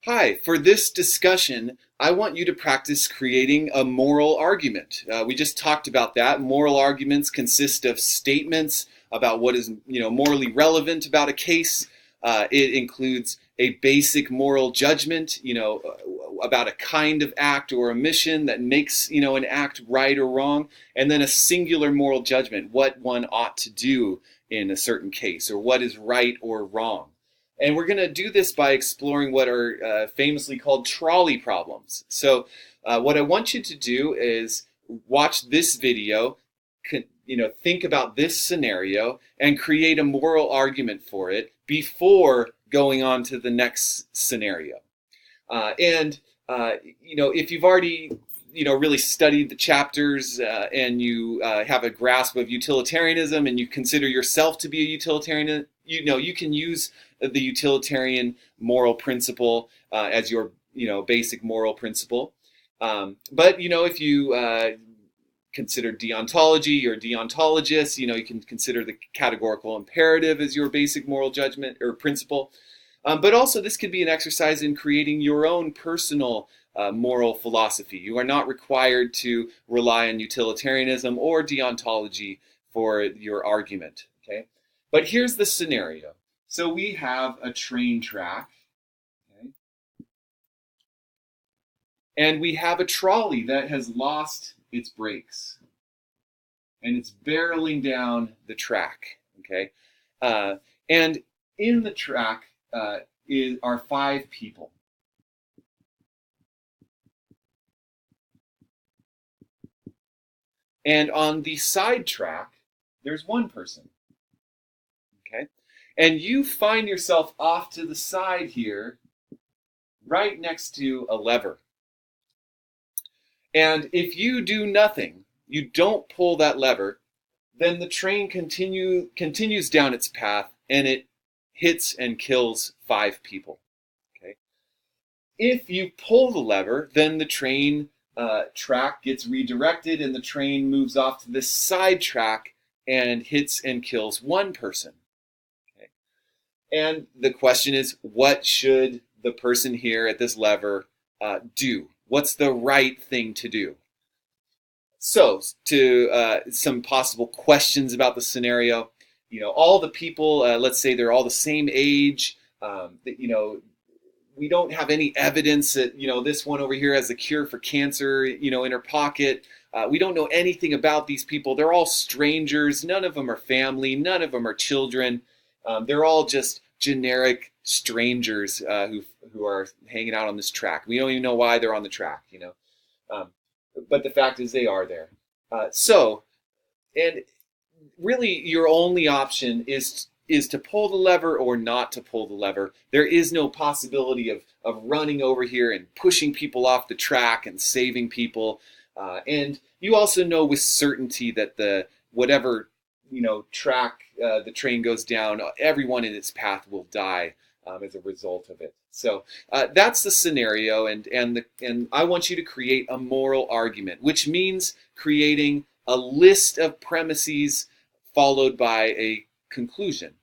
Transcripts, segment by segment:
Hi, for this discussion, I want you to practice creating a moral argument. We just talked about that. Moral arguments consist of statements about what is, morally relevant about a case. It includes a basic moral judgment, about a kind of act or omission that makes, an act right or wrong, and then a singular moral judgment, what one ought to do in a certain case, or what is right or wrong. And we're going to do this by exploring what are famously called trolley problems. So what I want you to do is watch this video, think about this scenario, and create a moral argument for it before going on to the next scenario. If you've already really studied the chapters and you have a grasp of utilitarianism and you consider yourself to be a utilitarian, you can use the utilitarian moral principle as your basic moral principle. But if you consider deontology or deontologists, you can consider the categorical imperative as your basic moral judgment or principle. But also this could be an exercise in creating your own personal moral philosophy. You are not required to rely on utilitarianism or deontology for your argument. Okay? But here's the scenario. So we have a train track, okay? And we have a trolley that has lost its brakes, and it's barreling down the track. Okay, and in the track are 5 people. And on the side track, there's 1 person. Okay, and you find yourself off to the side here, right next to a lever. And if you do nothing, you don't pull that lever, then the train continues down its path and it hits and kills 5 people. Okay. If you pull the lever, then the train track gets redirected and the train moves off to this side track and hits and kills 1 person. Okay. And the question is, what should the person here at this lever do? What's the right thing to do? So, to some possible questions about the scenario, all the people, let's say they're all the same age, we don't have any evidence that, this one over here has a cure for cancer, in her pocket. We don't know anything about these people. They're all strangers. None of them are family. None of them are children. They're all just generic strangers who are hanging out on this track. We don't even know why they're on the track, but the fact is they are there. And really your only option is to pull the lever or not to pull the lever. There is no possibility of running over here and pushing people off the track and saving people. And you also know with certainty that whatever track the train goes down, everyone in its path will die as a result of it. So that's the scenario, and I want you to create a moral argument, which means creating a list of premises followed by a conclusion.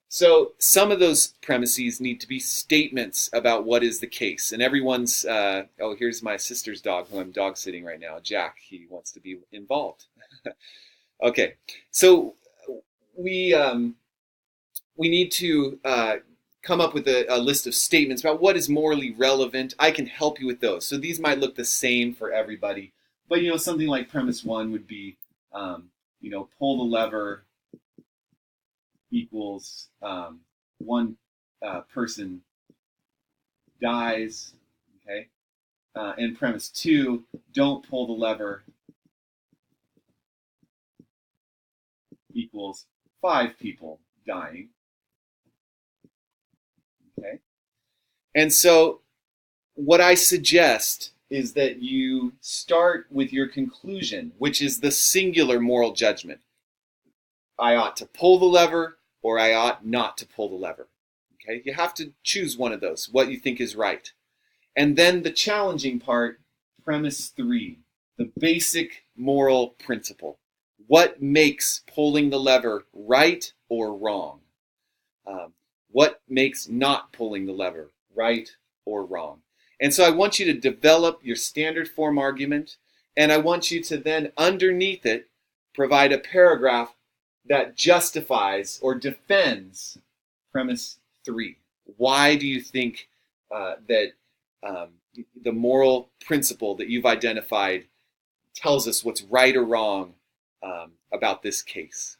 So some of those premises need to be statements about what is the case. And everyone's, here's my sister's dog who I'm dog sitting right now, Jack. He wants to be involved. Okay, so we need to come up with a list of statements about what is morally relevant. I can help you with those. So these might look the same for everybody. But, something like premise 1 would be, pull the lever equals 1 person dies, okay? And premise 2, don't pull the lever equals 5 people dying, okay? And so what I suggest is that you start with your conclusion, which is the singular moral judgment. I ought to pull the lever or I ought not to pull the lever. Okay? You have to choose one of those, what you think is right. And then the challenging part, premise 3, the basic moral principle. What makes pulling the lever right or wrong? What makes not pulling the lever right or wrong. And so I want you to develop your standard form argument, and I want you to then, underneath it, provide a paragraph that justifies or defends premise 3. Why do you think that the moral principle that you've identified tells us what's right or wrong about this case?